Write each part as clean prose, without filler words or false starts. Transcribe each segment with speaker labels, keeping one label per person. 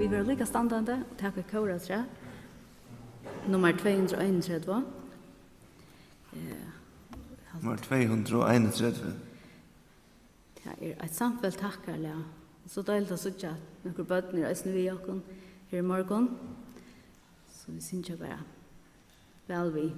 Speaker 1: vi var lika standande och tack och kora tre. Nummer 231.
Speaker 2: Nummer 231.
Speaker 1: Det ett samfällt tackarliga. Så deiligt att sitta några bötner i resten vid oss här i morgon. Så vi syns ju bara väl vi.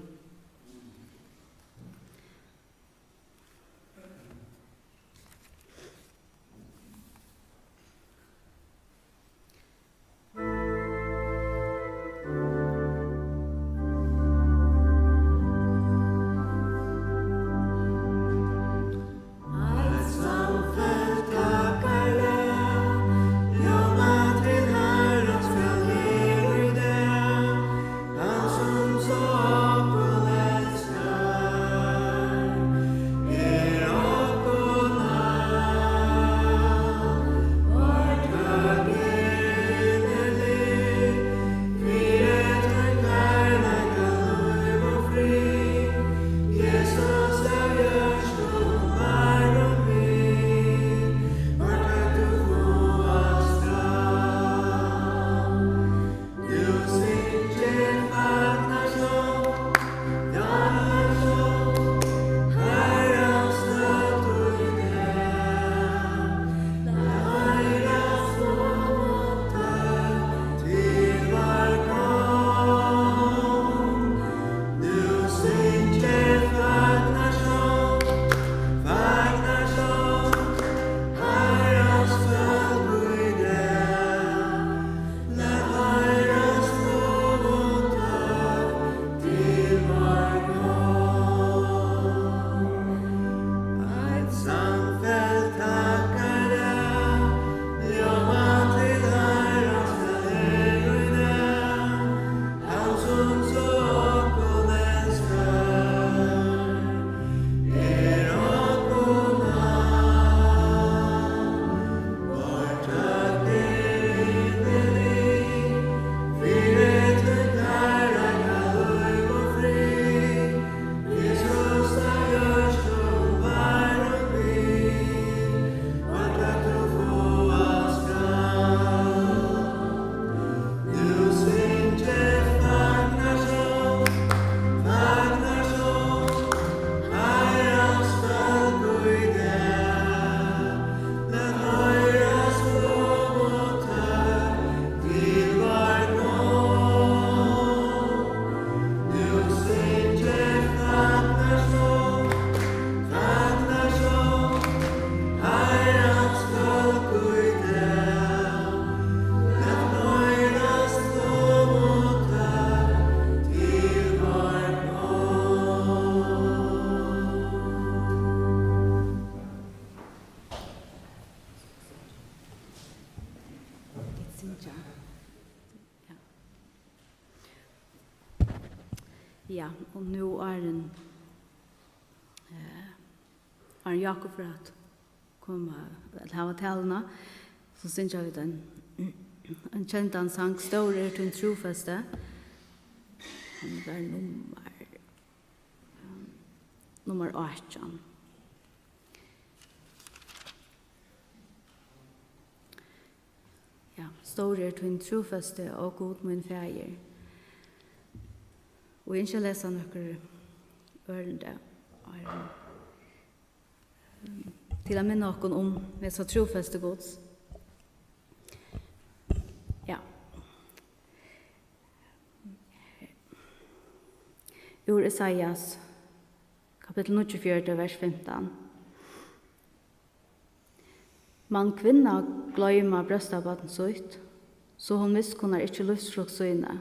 Speaker 1: Ja, och nu är Jákup för att komma att ha talna. Så syns jag den en känd sang Stor till en trofäste. Han var nummer 18. Ja, Stor till en trofäste och god min färger. Og ikke lese noen ørende til å minne noen om det så trofeste gods. Ja. Ur Isaias, kapittel 24, vers 15. Man kvinna gløyma brøstabaten søyt, så hun miskunnar ikke livsfruktsøyne.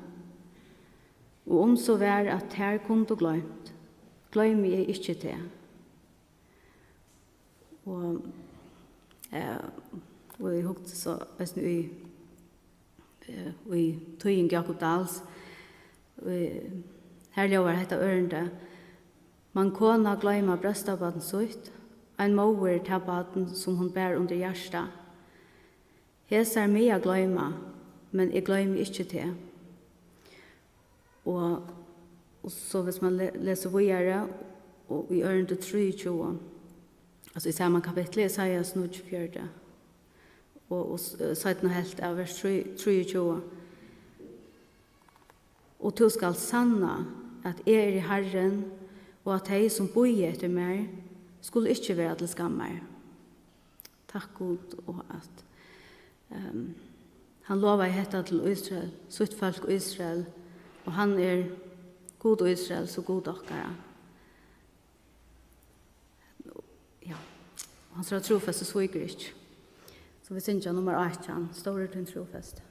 Speaker 1: Og om så vær at her kunne du gløym jeg ikke til. Og jeg hukte så i tøyen Jákup Dals, her lover dette ørende, man kona gløyma brøstabaten søyt, en mover til baten som hun bær under hjertet. Hes er mye gløyma, men jeg gløymer ikke til. Og så hvis man leser videre, og i ørende 23, altså i samme kapittel, Isaias 24, og 17 helt av vers 23. Og du skal sanna at jeg i Herren, og at de som bor etter meg, skulle ikke være til skammer. Takk Gud, og at han lovar hetta til Israel, sitt folk Israel, og han god Israel, så god okkara. Ja, han skal trofest og sviker ikke. Så vi synger nummer 18, store til en trofest.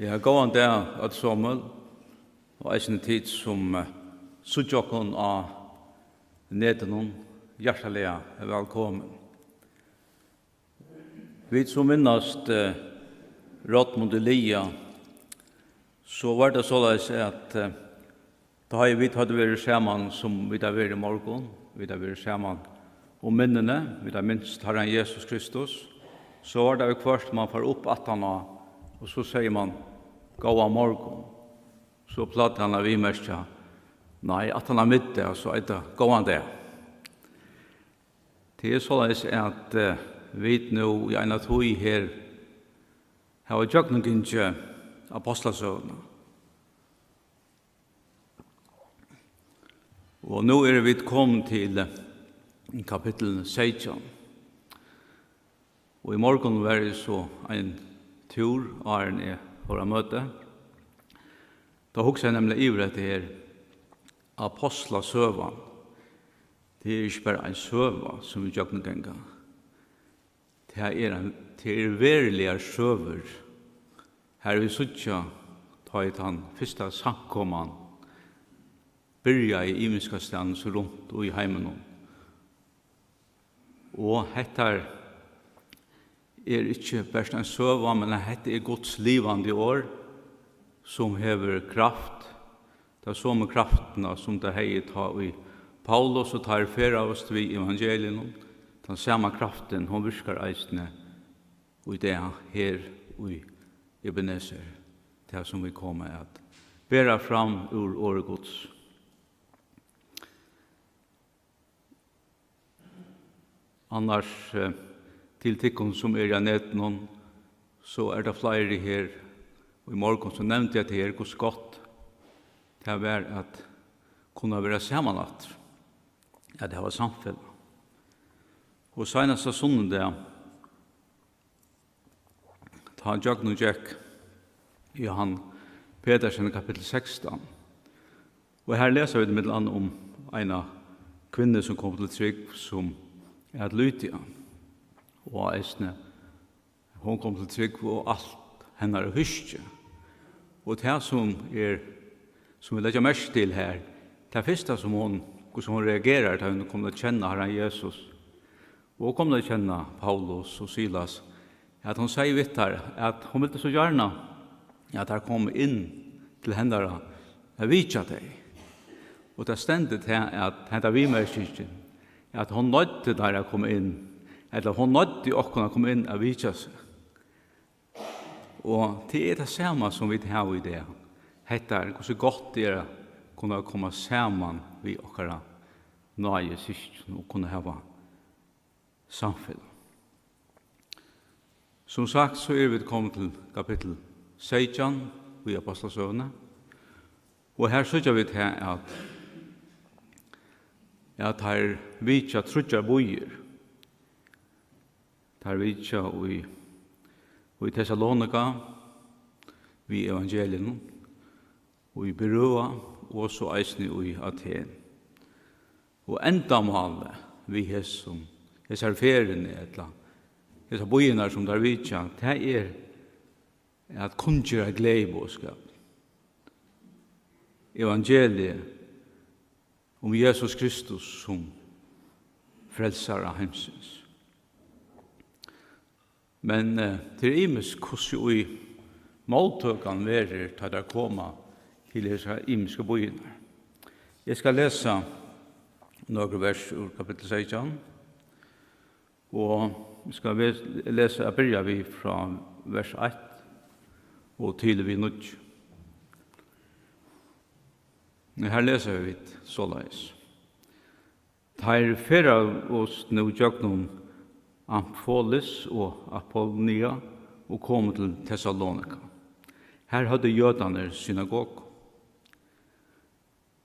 Speaker 3: Ja, gåan der at sommel, og eisen tid som suttjokken av nedenon, hjertelige velkommen. Vi som minnast Røddin Lia, så var det såleis at da vi hadde vært sammen som vi hadde vært i morgen, vi hadde vært sammen om minnene, vi hadde minst Herren Jesus Kristus, så var det jo først man får opp 18 og så sier man, gåa morgon, så platt han av imerska, nei, at han har middag, så er det gåan det. Det er såleis at vi nå i en av tog her har jøkken ikke apostlasøvna. Og nå er vi kommet til kapittel 16. Og i morgen var det så en tur av en for å møte. Da husker jeg nemlig ivret at det her apostlasøvna. Det er ikke bare en søva som vi jøkken ganger. Det er verilige søver. Her vi suttja ta i den første samkomman, byrja i imenska stand så rundt og i heimen. Og dette er ikke bare en søva, men dette er Guds livande år som hever kraft. Det er så med kraftene som det heier ta i Paulus og tar fyrre av oss til evangelien. Den samme kraften, hun virker eisende og i det her og i Ebenezer, det som vi kommer at bæra fram ur året Guds. Annars til tikkene som er i netten, så er det flere her, og i morgen så nevnte jeg til her hvor godt det er at kunne være sammenlagt, at det var samfunn. Og senest av sunnudagin, ta Jøkken og Jack i Johan Petersen kapittel 16. Og her leser vi det med land om en kvinne som kom til trygg som er et lytia. Og eisne, hun kom til trygg og alt henne er huske. Og det som vi legger mest til her, det første som hun reagerer til hun kommer til å kjenne Herren Jesus, og kommer til å kjenne Paulus og Silas, at hun sier vidt her, at hun ville så gjerne at her kom inn til henne og vidtja deg. Og det stendet her at henne vi med kyrkjen, at hun nødde der å komme inn, eller hun nødde å komme inn og vidtja seg. Og det er det samme som vi har i det. Hette er hvor så godt det er å kunne komme sammen vi okkara nøye kyrkjen og kunne ha samfunn. Som sagt så er vi kommet til kapittel 16 i Apostlasøvne. Og her sørger vi til at her vitja trutja bojer. Her vitja i Thessalonika, i Evangelien, og i Berøa, og så eisne i Aten. Og enda malet vi hesar feriene etla, dessa bojene som der vitja, det er at kunngjøre gledebåskap. Evangeliet om Jesus Kristus som frelser av hemsens. Men det er imisk hvordan i måltøkene verer til å komme til disse imiske bojene. Jeg skal lese noen vers ur kapittel 16, og vi skal lese, jeg begynner vi fra vers 1 og til vi nødt. Her leser vi såleis. Her fører oss nå gjøknom Amfolis og Apollonia og kom til Thessalonika. Her hadde jødene synagog.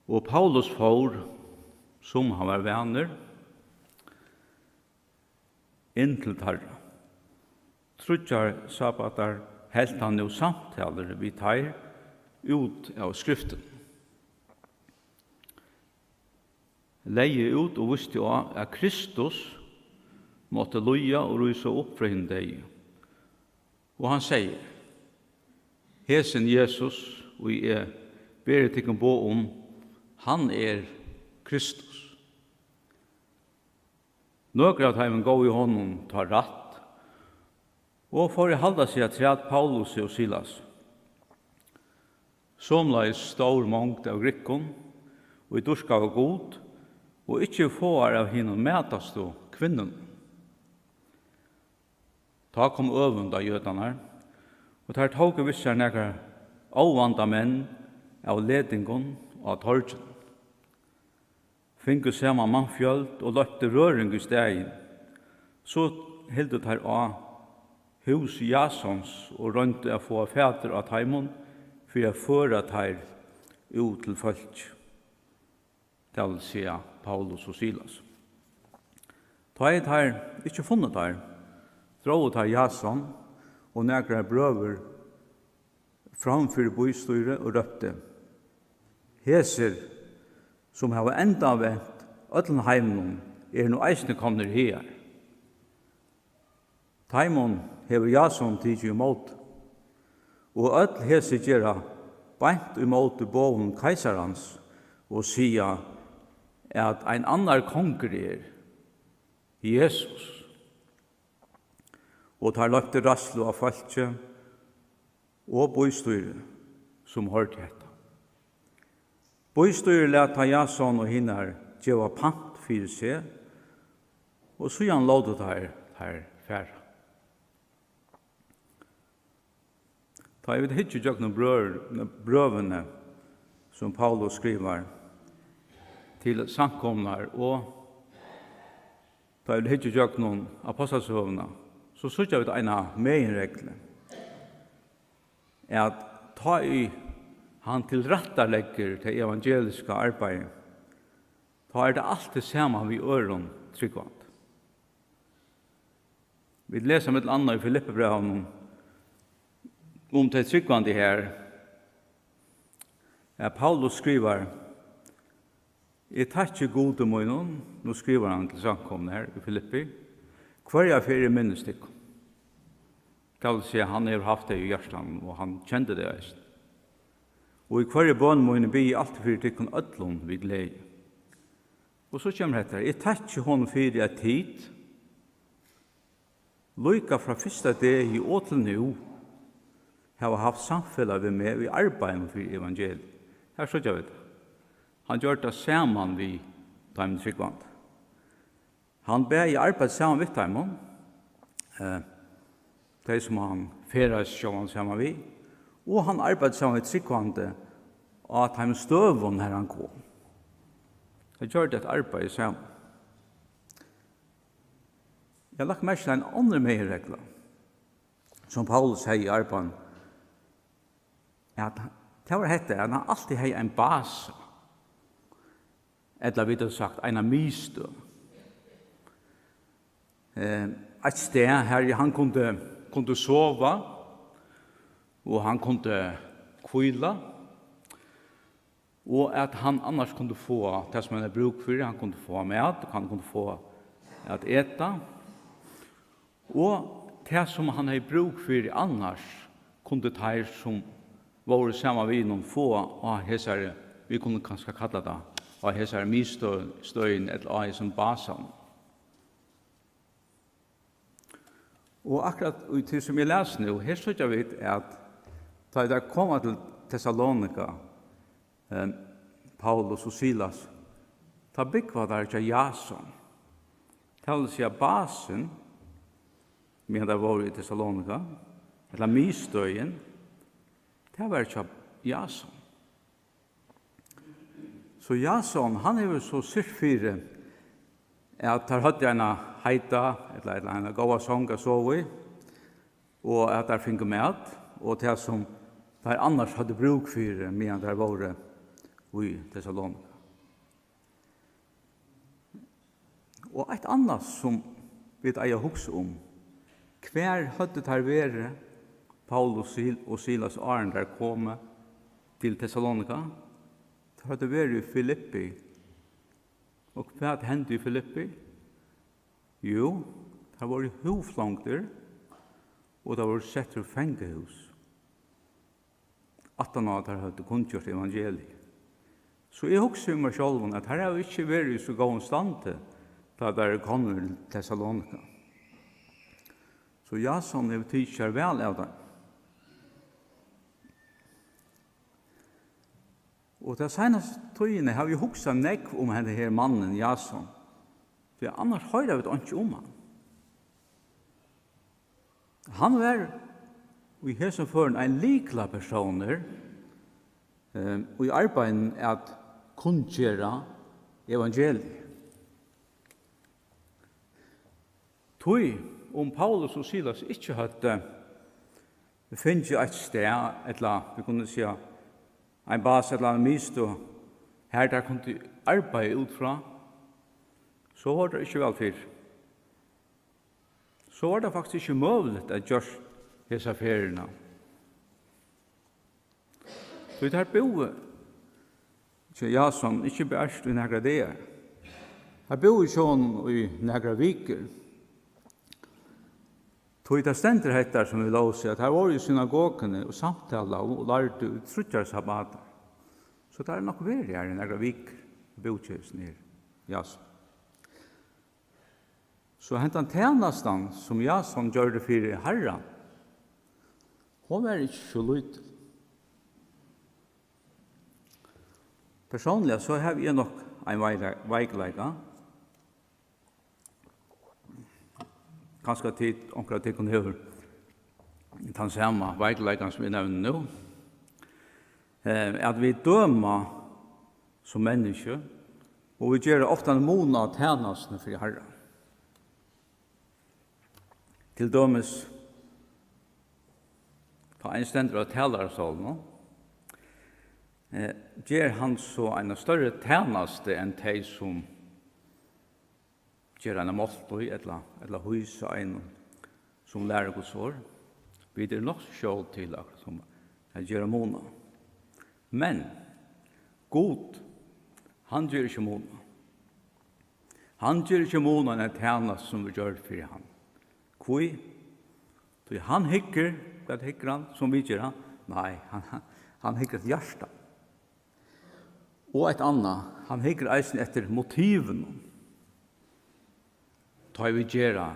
Speaker 3: Og Paulus får, som han var venner, inn til tarra. Trutjar sabbatar helt han jo samtaler vi tar ut av skriften. Leie ut og visste jo at Kristus måtte loja og rysa opp fra henne deg. Og han sier, hesen Jesus, og jeg ber til å bo om, han er Kristus. Några av dem går i honom tar ratt, og for å halda seg at træt Paulus og Silas. Somleis stor mångd av grikkon, og i durska av god, og ikkje får av henne mætast og kvinnen. Ta kom øvund av jødene, og der tog vissar nekar avvanda menn av ledingen og torgen. Fingu saman mannfjöld og løpte røring i stegen. Så hildet her av hus Jasons og rønte å få fæter av taimon for å føre her ut til folk. Det vil si Paulus og Silas. Ta et her, ikke funnet her, dro her Jason og nekra brøver framfor bostyret og røpte. Heser, som har enda vent ødlen heimen, nå eisne kommer her. Taimon hever Jason tidsi imot, og ødel heser gjerra beint imot boven keisarans, og sia at ein annar konger Jesus. Og tar løpte rasslo av falskje og bostyre som hørte hetta. Bostyre leta Jason og hinnar djeva pant fyrir seg, og så han låtet her færa. Ta jeg vet ikke jøkken brøvene som Paulus skriver til samkomnar, og ta jeg vet ikke jøkken apostelsøvene, så synes jeg vet en meginregle, at ta i han tilrettelegger til evangeliska arbeid, ta det alltid sammen vi øren tryggvand. Vi leser med et annet i Filippebrevene om det tryggvand her, Paulus skriver, jeg tar ikke gode munnen, nå skriver han til samkomne her i Filippi, hver jeg fyrir minnestikk. Det vil si han har haft det i hjertan, og han kjente det eist. Og i hver bønn må henne bli alt fyrir tikkun ødlun vid glede. Og så kommer dette, jeg tar ikke hon fyrir et tid, lykka fra første dag i å til nå, har haft samfellet ved meg i arbeidet for evangeliet. Her så jeg vet det. Han gjør det sammen vi Taimon Tryggvand. Han ber i arbeid sammen med Taimon, det som han feres sjåan sammen vi, og han arbeid sammen med Tryggvand av Taimon støvun her han kom. Han gjør det et arbeid sammen. Jeg har lagt meg til en andre meirregler, som Paulus sier i arbeidet, at det var hette, at han alltid har en base, eller vi har sagt, en mistø. Et sted her han kunne sove, og han kunne kvile, og at han annars kunne få det som han er bruk for, han kunne få mat, han kunne få at eta, og det som han er bruk for annars kunne ta som var sammen vi noen få av hesare, vi kunne kanskje kalla det, av hesare mistøyen eller av som basen. Og akkurat til som jeg leser nå, her så jeg vet at da jeg kom til Thessalonika, Paulus og Silas, da byggva der ikke Jason. Det vil si at basen, med det var i Thessalonika, eller mistøyen, det var ikke Jason. Så Jason, han er jo så syrfyre at han hadde en heita, eller en gåa sång og så vi, og at han fikk med, og det som de annars hadde bruk for medan det var i Thessalonika. Og et annet som vi eier hukse om, hver hadde det vært Paulus og Silas Arn der kom til Thessalonika, det hadde vært i Filippi. Og hva hendte i Filippi? Jo, det var hoflangter, og det var sett til fengehus. At han hadde kunngjort evangeliet. Så jeg husker meg selv at her har vi ikke vært i så god stand da det kom til Thessalonika. Så Jason er tidskjær vel av det. Og det seneste tøyene har vi hukset nekv om denne her mannen, Jason. For annars høyre vi ikke om han. Han var i hessenføren en likla personer og i arbeidet at kunngjøre evangeliet. Tøy om Paulus og Silas ikke hadde finnet et sted, eller vi kunne si en bas eller en misto, her der kunne arbeide ut fra, så var det ikke vel fyr. Så var det faktisk ikke mulig å gjøre disse feriene. Så det her boet, ikke jeg som ikke bærst i nægra det. Her boet sånn i nægra viker. Tog det stender hettar som vi lov seg, at her var i synagogene og samtala og lærte ut trutjarsabbater. Så det er nok veri her i nægra viker, botkjøsen her, Jason. Så hentan tjenastan som Jason gjør det for herran, hun var ikke så lyd. Personlig så har jeg nok en veikleika. Kanskje tid, omkring til kun høver den samme veikleikan som vi nevner nå. At vi dømer som mennesker, og vi gjør ofte en måned av tjenestene for Herren. Til dømes ta en stender av talarstolen, gjør han så en større tjeneste enn de som gjør en måltøy eller hus av en som lærer Guds ord. Vi er nok sjål til akkurat som gjør måned. Men God, han gjør ikke måned. Han gjør ikke måned en tjeneste som vi gjør for han. Hvor? Han hikker, hva hikker han som vi gjør han? Nei, han hikker et hjerte. Og et annet, han hikker eisen etter motiven. Ta vi gjøre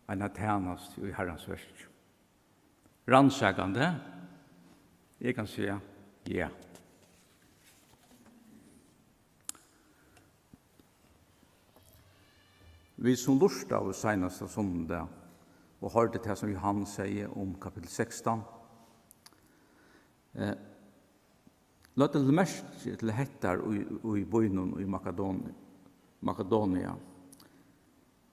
Speaker 3: en tjenest i Herrens verk. Rannsakende, jeg kan si ja. Vi som lurte av seneste søndag og hørte det som Johan sier om kapittel 16. Låt det mest til hettar i bøynen i Makedonia.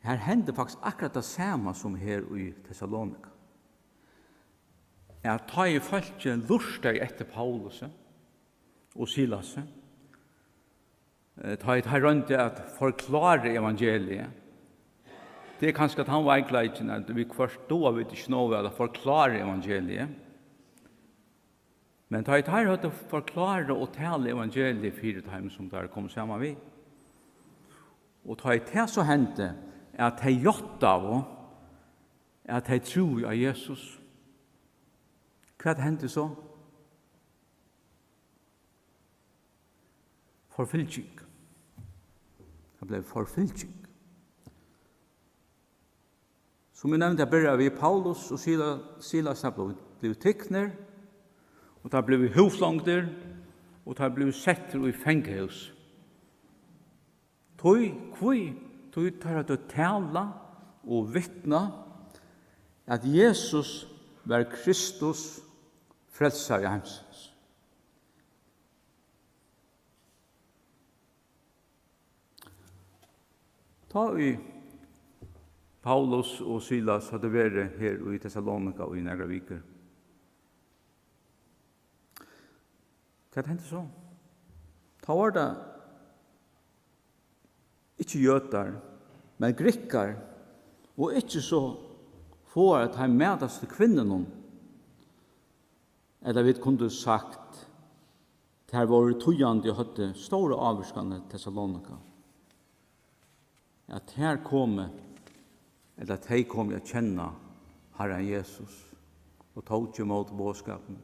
Speaker 3: Her hender faktisk akkurat det samme som her i Thessalonika. Jeg tar i folk lurte etter Paulus og Silas. Ta i rundt at forklare evangeliet. Det er kanskje at han var egleikken at vi forstår vi ikke noe at forklare evangeliet. Men ta i tar at forklare og tale evangeliet 4 timer som der kom sammen vi. Og ta i det så hendte at de gjort av at de tror av Jesus. Hva hendte så? Forfylking. Det ble forfylking. Som vi nevnte, begynte vi Paulus og Silas ble tikkner, og da ble vi hoflangter, og da ble vi setter i fengehus. Tøy tar at å tale og vittne at Jesus var Kristus frelser i hemsens. Ta i Paulus og Silas hadde vært her i Thessalonika og i nægra viker. Hva hendte så? Ta var det ikke jøtar, men grikkar, og ikke så for at han medast til kvinnen. Eller vi kunne sagt, det her var tøyande og hadde store avvirskande Thessalonika. At her komme eller at de kom å kjenne Herren Jesus og tog ikke mot bådskapen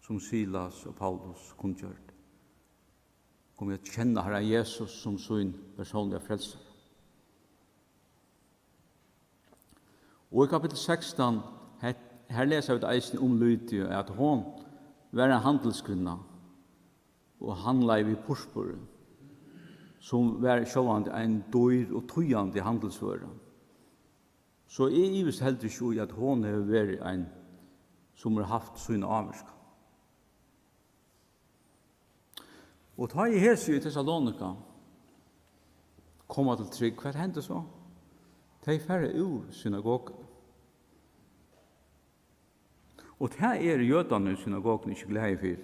Speaker 3: som Silas og Paulus kunne gjøre. Kom å kjenne Herren Jesus som sin personlige frelser. Og i kapittel 16 her leser vi et eisen om Lydia at hun var en handelskvinne og handlet i purspur som var sjåvande en dyr og tøyande handelsvøre. Så jeg visst heller ikke at hun har vært en som har haft sin avvirska. Og ta i hese i Thessalonika, komma til trygg, hva hendte så? De færre ur synagogen. Og det jødene i synagogen ikke glede for.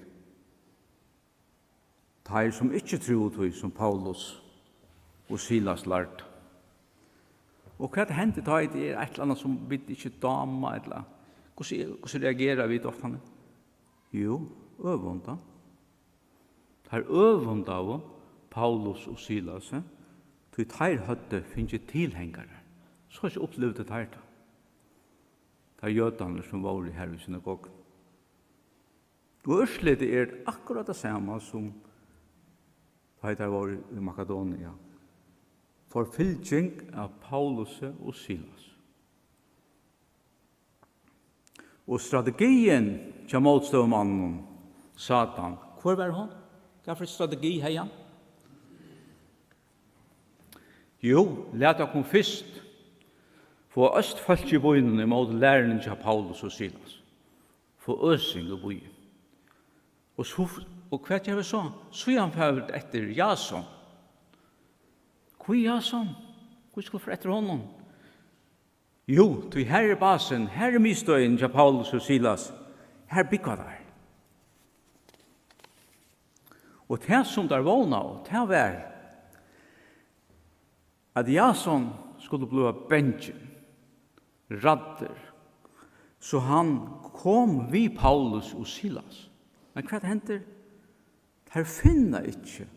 Speaker 3: De som ikke tror som Paulus og Silas lærte. Og hva hendte da det et eller annet som vi ikke dama, eller hvordan reagerer vi ofte? Jo, øvunda. Det øvunda av Paulus og Silas, til de hadde finnet tilhengere. Så har ikke opplevd det her. Det jødene som var her i synagogen. Og ørsledet akkurat det samme som det var i Makedonia. Forfylking av Paulus og Silas. Og strategien til motståmannen, Satan, hvor var han? Hva for strategi har han? Jo, let dere først få østfolk i bøyene imot læreren til Paulus og Silas. Få øsing i bøyene. Og hva gjør vi så? Så er han ført etter Jason. Hvor Jason? Hvor skal vi etter honom? Jo, til her basen, her mistøyen til Paulus og Silas. Her bygger der. Og det som der vågna, det var at Jason skulle bli benchen, radder, så han kom vi Paulus og Silas. Men hva hender? Her finner ikke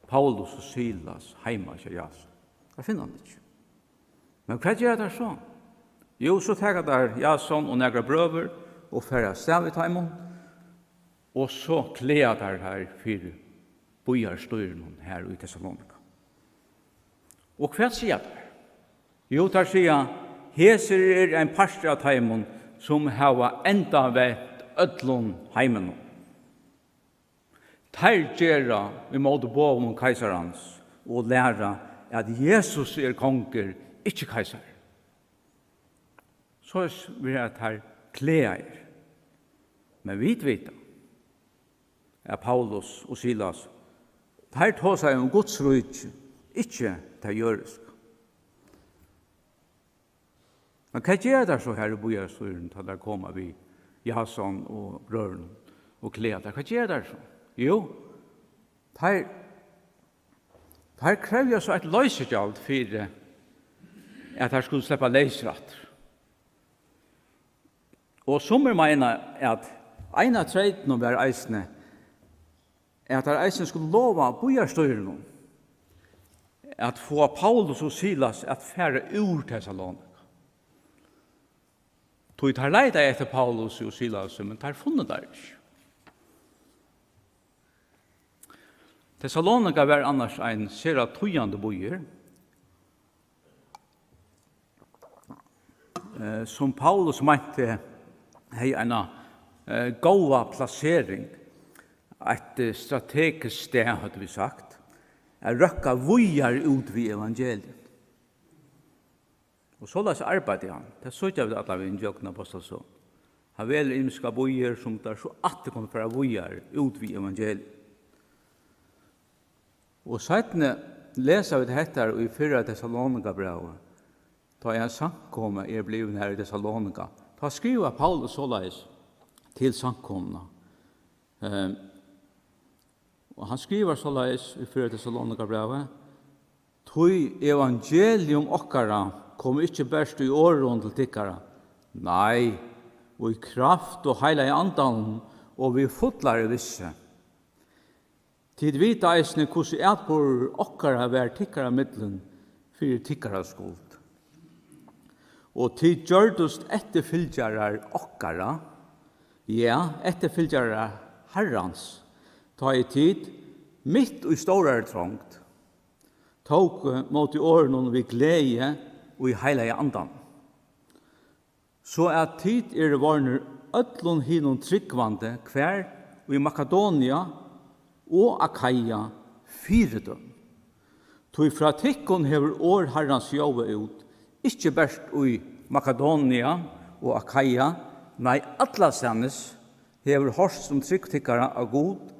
Speaker 3: Paulus og Silas heima til Jason. Her finner han ikke. Men hva gjør det så? Jo, så tar der Jason og nægra brøver og færre stav i taimon, og så kleder der her for bojarstøyren her i Thessalonika. Og hva sier der? Jo, der sier heser en pastor av taimon som har enda vet ødlån heimen. Ter gjerra vi måtte bo om keiserans og læra at Jesus konger, ikke keiser. Så vil jeg her klær. Men vi vet at Paulus og Silas her tar seg om Guds rydde, ikke det gjøres. Men hva gjør det så her i bojarstøyren til der kommer vi Jason og brøren og klær? Hva gjør det så? Jo, her krever så et løsegjald for at her skulle slippe leisrett. Og som mener at en av treidene var eisene at her eisene skulle lova bojarstøyren at få Paulus og Silas at fære ur Thessalonika. Tog tar leida etter Paulus og Silas, men tar funnet der ikke. Thessalonika var annars en sera tøyande bojer, som Paulus mente hei en gåa plassering, et strategisk sted, hadde vi sagt, røkka vojar ut vid evangeliet. Og så las arbeid han. Det så ikke vi alle vi inntjøkene på så. Han vel imiska bojer som der så at det kom fra vojar ut vid evangeliet. Og seitene leser vi det hettar i 4 Thessalonika-brevet. Da jeg samkommet blivet her i Thessalonika. Da skriver Paulus såleis til samkomna. Og han skriver såleis i 4 Thessalonika-brevet. Tui evangelium okkara kom ikke best i åren til tikkara. Nei, og i kraft og heila i andan, og vi fotlare visse. Tid vita eisne hvordan etbor okkara vær tikkara middelen for tikkara skuld. Og tid gjørdust etterfylgjarar okkara, ja, etterfylgjarar herrans, ta i tid, mitt og i stårare trångt, tog mot i åren vi glede og i heila i andan. Så at tid varner ödlun hinon tryggvande hver og i Makedonia og Akaia fyredøm. Tog fra tikkun hever år herrans jove ut, ikke best i Makedonia og Akaia, nei atlasennes hever horst som tryggtikkara av god,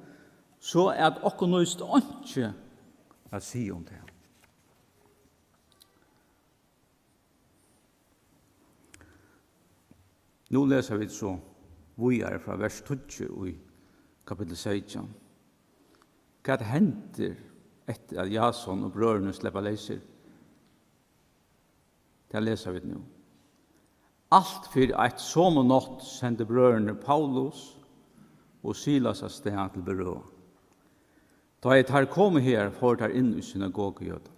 Speaker 3: så at okkur nøyst ikke at si om det. Nå leser vi så videre fra vers 20 i kapittel 16. Hva det hender etter at Jason og brødrene slipper leser? Det leser vi nå. Alt for et sommernatt sendte brødrene Paulus og Silas av sted til Berøa. Da jeg tar kommet her, får jeg inn i synagogejøden.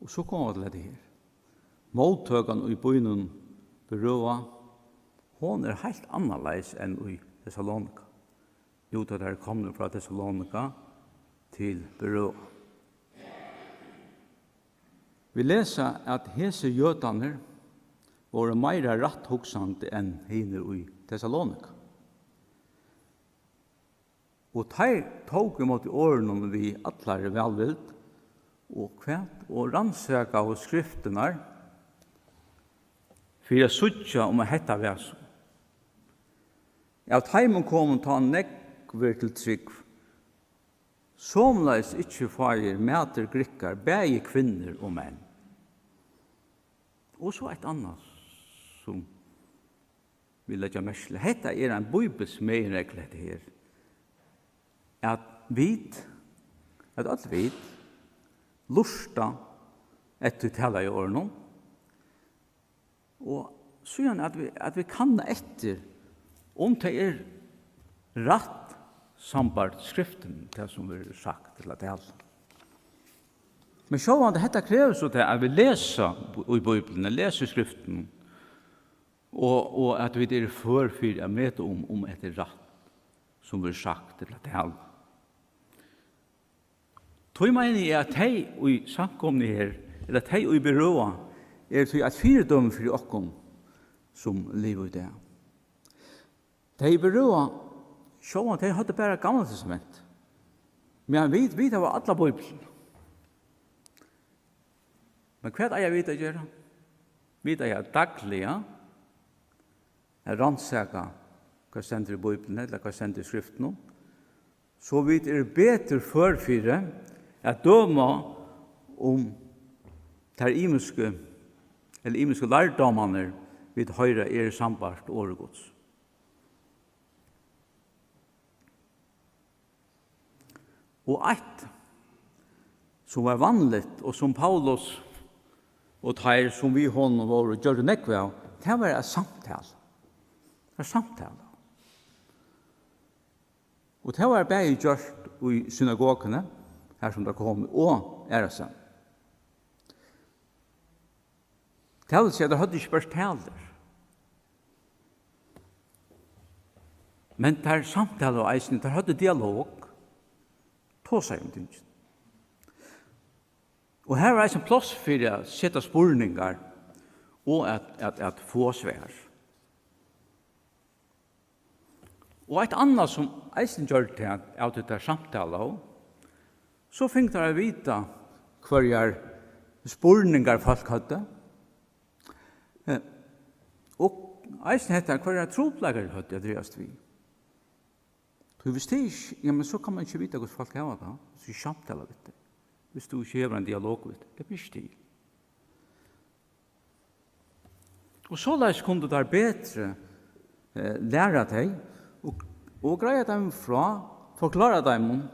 Speaker 3: Og så kommer vi til det her. Måltøkene i byen Berøa, hon helt annerledes enn i Thessalonika. Jo, da der kommer fra Thessalonika til Berøa. Vi leser at hese jødene var mer retthoksende enn henne i Thessalonika. Og de tok imot årene vi atler velvilt, og kvart og rannsaka av skriftene for jeg suttja om å hette væsen. Av teimen kom ta nekver til trygg, somleis ikkje fager mæter grikkar, bæge kvinner og menn. Og så et annet som vi legger mersle. Hetta en bibels meiregel her. At alt vit, lusta etter tala i årene, og så at vi kan etter om det rett sambart skriften det som vi sagt til at det er. Men så var det dette krever så til at vi leser i Bibelen, leser skriften, og at vi er førfyr å møte om etter rett som vi sagt til at det er. Tog mener jeg at de i samkomne her, eller at de i Berøa, til at fyrdom for okken som lever i det. De i Berøa, så at de hadde bare gamle testament. Men vi det var alle Bibelen. Men hva er jeg vidt å gjøre? Vi er daglige, rannsaka hva sender i Bibelen, eller hva sender i skriften. Så vi er bedre førfyre at døme om der imiske lærdommene vid høyre sambart åregods. Og ett som var vanligt, og som Paulus og teir som vi hånden var og gjør det nekve av, det var et samtale. Det var samtale. Og det var bare gjort i synagogene, her som det kom, og seg. Det vil si at det hadde ikke bare taler. Men det samtale og eisen, det hadde dialog, på seg om ting. Og her var eisen plass for å sette spurningar og at få svær. Og et annet som eisen gjør til at det samtale også, så fikk dere vite hva spurningar folk hadde. Og eisen heter hva troplegger hadde jeg drevst vi. Så hvis det ikke, ja, men så kan man ikke vite hva folk har da. Så er samtale vidt det. Hvis du ikke har en dialog vidt det. Det blir stil. Og så kunne du der bedre lære deg og greie dem fra, forklare dem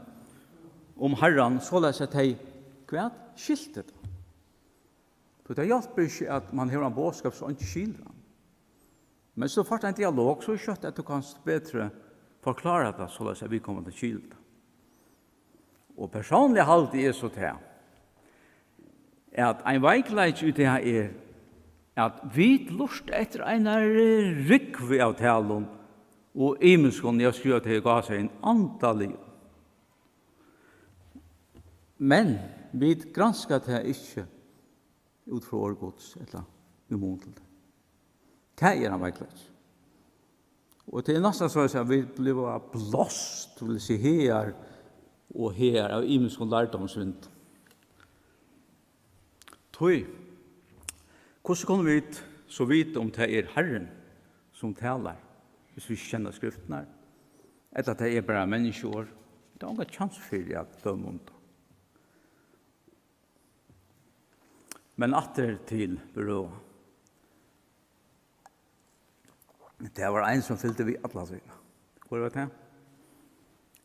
Speaker 3: om Herren, så at de kvært skilte det. For det hjelper ikke at man har en bådskap som ikke skilder den. Men så får det en dialog, så er det at du kan bedre forklare det, så at vi kommer til skilder. Og personlig halte så til at en veikleik ut det at vi lust etter en rykve av talen og imenskånd jeg skriver til å seg en antall. Men vi gransker det ikke ut fra årgods eller umåntelig. Det en veikleik. Og det nesten så at vi blir blåst, vil si her og her av imenskånd lærdomsvind. Tøy, hvordan kan vi så vite om det Herren som taler, hvis vi kjenner skriften her? eller det er bare mennesker. Det er ingen chans for at dømme om det. Men atter til byrå. Det var en som fylte vi alle sine. Hvor var det?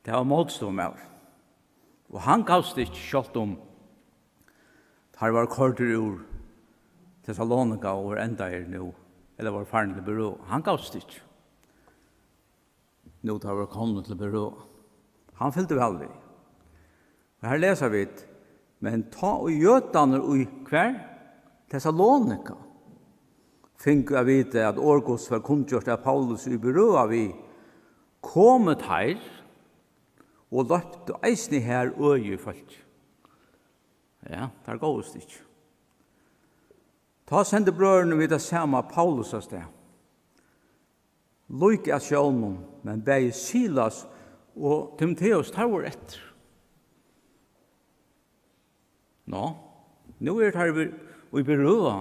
Speaker 3: Det var motstå med oss. Og han gavst ikke kjølt om her var korter ur Thessalonika og var enda nå, eller var faren til byrå. Han gavst ikke. Nå tar vi kommet til byrå. Han fylte vel vi. Og her leser vi det. Men ta og gjøtene i hver Thessalonika fikk jeg vite at Årgås var kunngjort av Paulus i byrå av vi kommet her og løpte eisne her øye folk. Ja, det er gåest ikke. Ta sende brødrene vid det samme Paulus av sted. Lykke av sjålen, men begge Silas og Timotheus tar vår etter. Nå er det her vi berøa.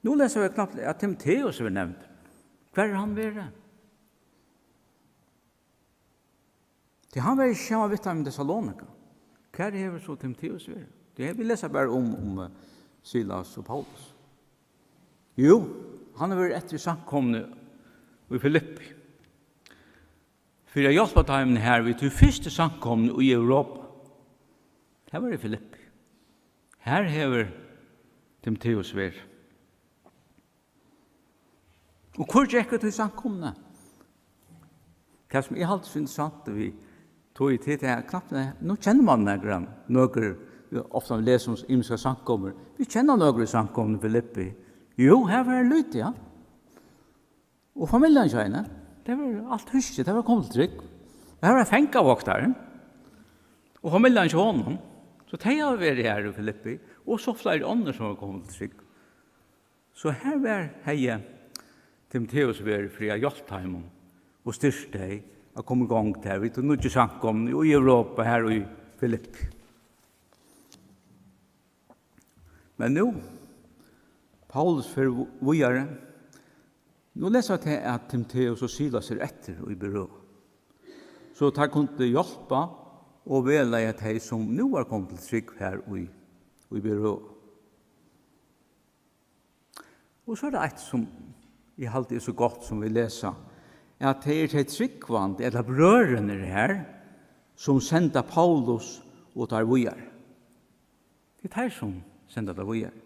Speaker 3: Nå leser vi knapt at Timotheus er nevnt. Hva er han ved det? Det han var i kjemma vitt av Thessalonika. Hva er det så Timotheus ved det? Det vi leser bare om Silas og Paulus. Jo, han har vært etter samkomne i Filippi. For jeg hjelper dem her vi til første samkomne i Europa. Her var det Filippi. Her hever Timotheus vært. Og hvor gikk det til samkomne? Det som jeg alltid finner sant, vi tog i tid til knapt, nå kjenner man noen ofta vi leser om imenska samkommer. Vi kjenner noen samkommer i Filippi. Jo, her var det lyt, ja. Og familjen kjenner, det var alt huske, det var kommet trygg. Her var fengkavoktaren. Og familjen kjenner, så de har vært her i Filippi, og så flere andre som har kommet trygg. Så her var heie Timotheus vært fri av hjelptheimen, og styrste deg å komme i gang til. Vi tog noe samkommer i Europa, her i Filippi. Men nå, Paulus for vågjere, nå leser jeg til at Timotheus og Silas er etter og i byrå. Så de kunne hjelpe og velge de som nå har kommet til trygg her og i byrå. Og så er det et som jeg alltid er så godt som vi leser, at det er til tryggvand, eller brødrene her, som sender Paulus og tar vågjere. Det er de som sender det vågjere.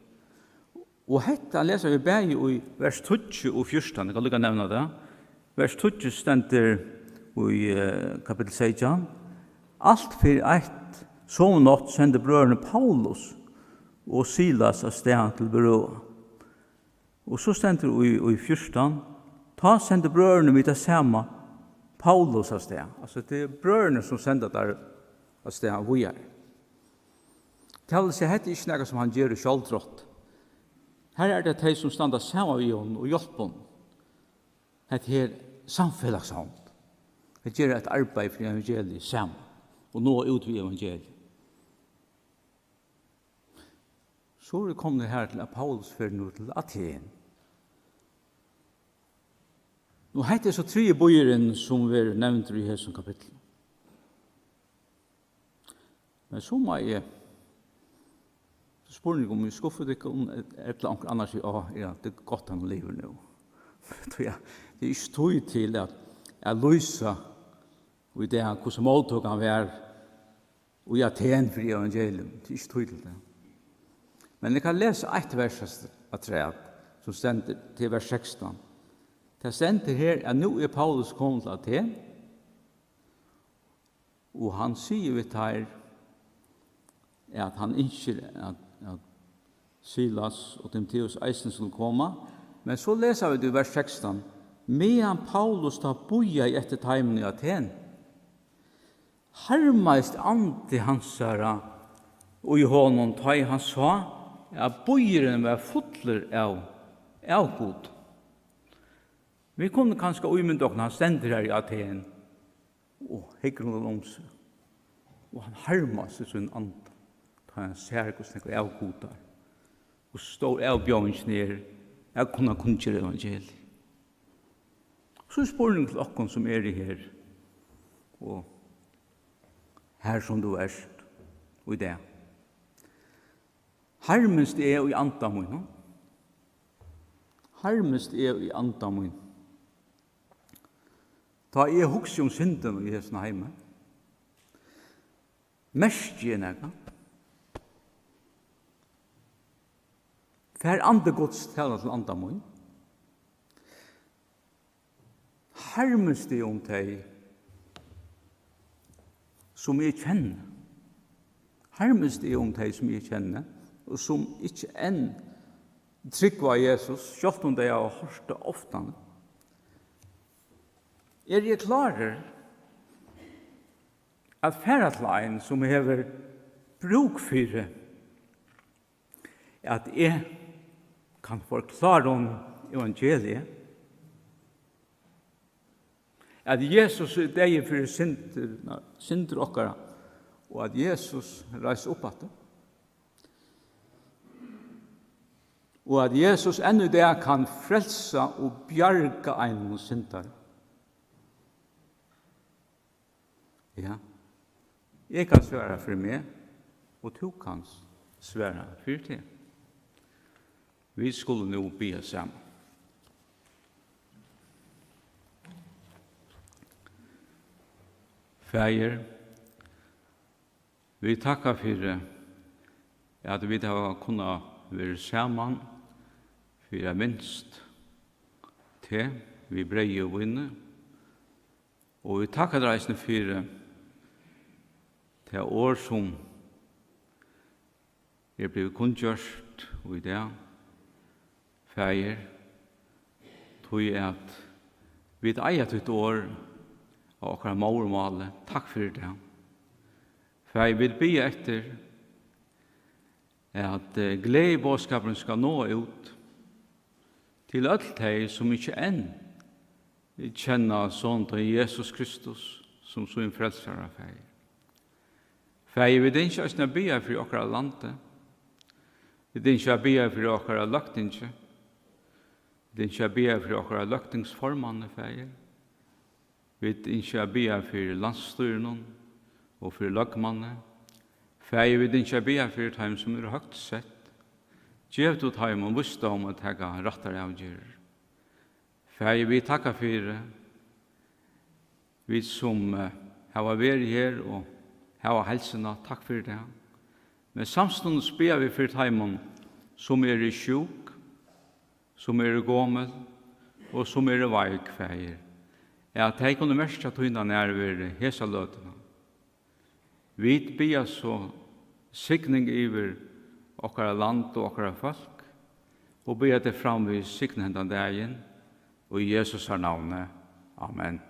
Speaker 3: Og hetta leser vi bare i vers 20 og 14, jeg kan lukke nevne det. Vers 20 stender i kapittel 16. Alt for eit sovnått sender brødrene Paulus og Silas av stedet til byrå. Og så stender i 14, ta sender brødrene vidt det samme Paulus av stedet. Altså det er brødrene som sender der av stedet hvor jeg er. Til seg hette ikke noe som han gjør i kjaldrott. Her er det de som stander sammen i henne og hjelper henne. Dette er samfellagshånd. Det gjør et arbeid for evangeliet sammen. Og nå ut ved evangeliet. Så er det kommet her til at Paulus fører nå til Aten. Nå heter det så 3 bøyeren som vi nevnte i hese kapittel. Men så må jeg spørsmålet om vi skuffer ikke om et eller annet annars ja, det er godt han lever nå. Det er ikke tog til at jeg løser og i det hvordan måltog han var og i Aten for evangelium. Det er ikke tog til det. Men jeg kan lese et vers av treet som stender til vers 16. Det stender her at nå er Paulus kommet til Aten og han sier vidt her at han ikke at Silas og Timotheus eisen skulle komme. Men så leser vi det i vers 16. Medan Paulus tar boja i etter teimen i Aten, harmeist ante hans herra og i hånden ta i han sa at bojeren var fotler av god. Vi kunne kanskje umynde han stender her i Aten og hekker noen om seg. Og han harmeist i sin ante. Han ser hvordan det er godar. Og står av bjørns ned. Jeg kunne kunngjøre evangeliet. Så er spørsmålet til dere som er her. og her som du erst, og i det. Harmest er i anda min. Harmest er i anda min. Ta jeg hugsi synden i hesten heime. Mest jeg nega. Fær ande gods tala til anda min. Harmest er teg som jeg kjenner. Harmest er teg som jeg kjenner, og som ikke enn tryggva Jesus, selv om det har hørt det ofte. Jeg klarer at færatleien som hever bruk for at jeg kan forklare om evangeliet, at Jesus er deg for synder okkara, og at Jesus reiser opp at det. Og at Jesus ennå det kan frelsa og bjarga ein syndare. Ja, jeg kan svære for meg, og du kan svære for det. Vi skulle nå be sammen. Fæger, vi takkar for at vi har kunnet være sammen for minst til vi breie og vinne. Og vi takkar reisende for til år som blevet kunngjørst og i det. Fæger, tog at vi eier et år av akkurat mormale. Takk for det. For jeg vil be etter at gledebåskapen skal nå ut til alt de som ikke enn kjenner sånn til Jesus Kristus som så en frelser av feir. For jeg vil ikke også be for akkurat landet. Vi vil ikke be for akkurat løktinge. Vi vil ikke be for akkurat løktingsformene feir. Vi vil ikke be for landstyrene og for løkmannene. For jeg vil ikke be for dem som er høyt sett. Gjev du dem og visste om at jeg har rettere avgjør. For jeg vil takke for vi som har vært her og har helsene. Takk for det. Men samståndes ber vi for dem som er sjuk, som er gammel og som er veik feir. At de kunne merke at hun er ved hese løtene. Vi ber så sikning over okkara land og okkara folk, og ber det fram ved sikningen den dagen, og i Jesus navnet. Amen.